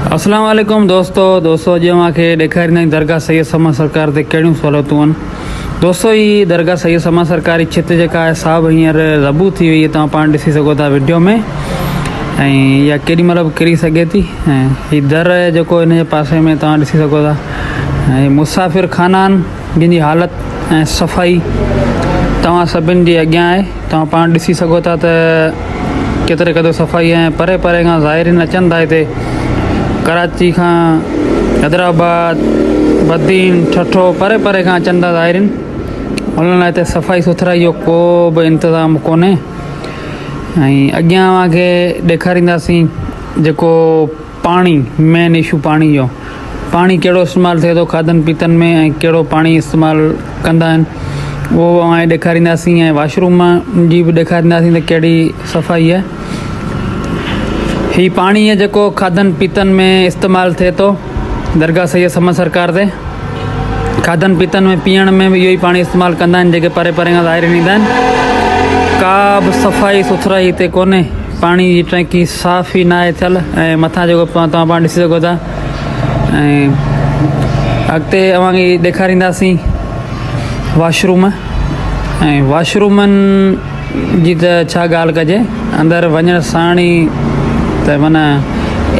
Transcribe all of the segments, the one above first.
अस्सलाम वालेकुम दोस्तों अॼु मूंखे ॾेखारींदा दरगाह सैयद समा सरकार ते कहिड़ियूं सहूलियतूं आहिनि। दोस्तों ही दरगाह सैयद समा सरकारी छित जेका आहे सा बि हींअर रबू थी वई आहे, तव्हां पाण ॾिसी सघो था वीडियो में। ऐं इहा केॾी महिल बि किरी सघे थी। ऐं हीउ दर जेको हिन जे पासे में तव्हां ॾिसी सघो था। ऐं मुसाफ़िर खाना आहिनि जंहिंजी हालत ऐं सफ़ाई तव्हां सभिनि जे अॻियां आहे। तव्हां पाण ॾिसी सघो था त केतिरे क़दुरु सफ़ाई ऐं परे परे खां ज़ाहिरीन अचनि था हिते। कराची खां हैदराबाद बदीन ठठो परे परे खां अचनि था ज़ाहिरीन। उन्हनि लाइ हिते सफ़ाई सुथराई जो को बि इंतज़ाम कोन्हे। ऐं अॻियां मूंखे ॾेखारींदासीं जेको पाणी मेन इशू पाणी जो, पाणी कहिड़ो इस्तेमालु थिए थो खाधनि पीतनि में ऐं कहिड़ो पाणी इस्तेमालु कंदा आहिनि उहो ॾेखारींदासीं। ऐं वाशरूम जी बि ॾेखारींदासीं त कहिड़ी सफ़ाई आहे। हीउ पाणी आहे जेको खाधनि पीतनि में इस्तेमालु थिए थो दरगाह सैयद समा सरकार ते। खाधनि पीतनि में पीअण में बि इहो ई पाणी इस्तेमालु कंदा आहिनि जेके परे परे खां ज़ाहिर ईंदा आहिनि। का बि सफ़ाई सुथराई हिते कोन्हे। पाणी जी टंकी साफ़ ई न आहे थियल। ऐं मथां जेको तव्हां पाण ॾिसी सघो था। ऐं अॻिते अवांखे ॾेखारींदासीं वाशरूम। ऐं वाशरूमनि जी त छा ॻाल्हि कजे, अंदरि वञण साण ई त माना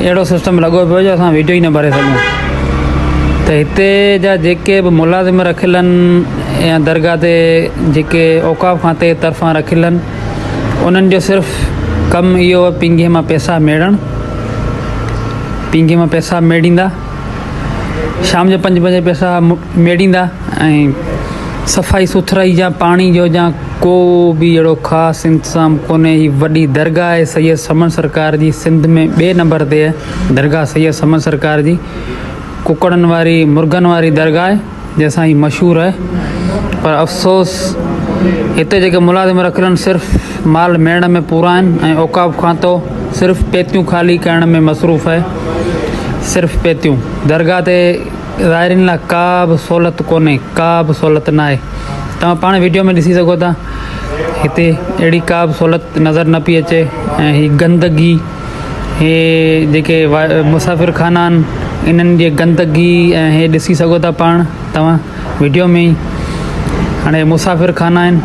अहिड़ो सिस्टम लॻो पियो जो असां वीडियो ई न भरे सघूं। त हिते जा जेके बि मुलाज़िम रखियल आहिनि या दरगाह ते जेके औक़ाफ़ खाते तरफ़ां रखियल आहिनि, उन्हनि जो सिर्फ़ु कमु इहो आहे पिंगे मां पैसा मेड़णु। पिंगे मां पैसा मेड़ींदा, शाम जो 5 बजे पैसा मेड़ींदा। ऐं सफ़ाई सुथराई जा पाणी जो जा को बि अहिड़ो ख़ासि इंतज़ाम कोन्हे। ही वॾी दरगाह आहे सैयद समन सरकार जी, सिंध में 2 नंबर ते आहे दरगाह सैयद समन सरकार जी। कुकड़नि वारी मुर्गनि वारी दरगाह आहे जंहिंसां ही मशहूरु आहे। पर अफ़सोस हिते जेके मुलाज़िम रखियल आहिनि सिर्फ़ु माल मेड़ण में पूरा आहिनि ऐं औक़ाफ़ खातो सिर्फ़ु पेतियूं ख़ाली करण में मसरूफ़ आहे। सिर्फ़ु पेतियूं। दरगाह ते ज़ाहिरीन लाइ का बि सहूलियत कोन्हे, का बि सहूलियत न आहे। तव्हां पाण वीडियो में ॾिसी सघो था हिते अहिड़ी का बि सहूलियत नज़र न पई अचे। ऐं हीअ गंदगी, हे जेके मुसाफ़िर खाना आहिनि इन्हनि जी गंदगी ऐं हे ॾिसी सघो था पाण तव्हां वीडियो में ई। हाणे मुसाफ़िर खाना आहिनि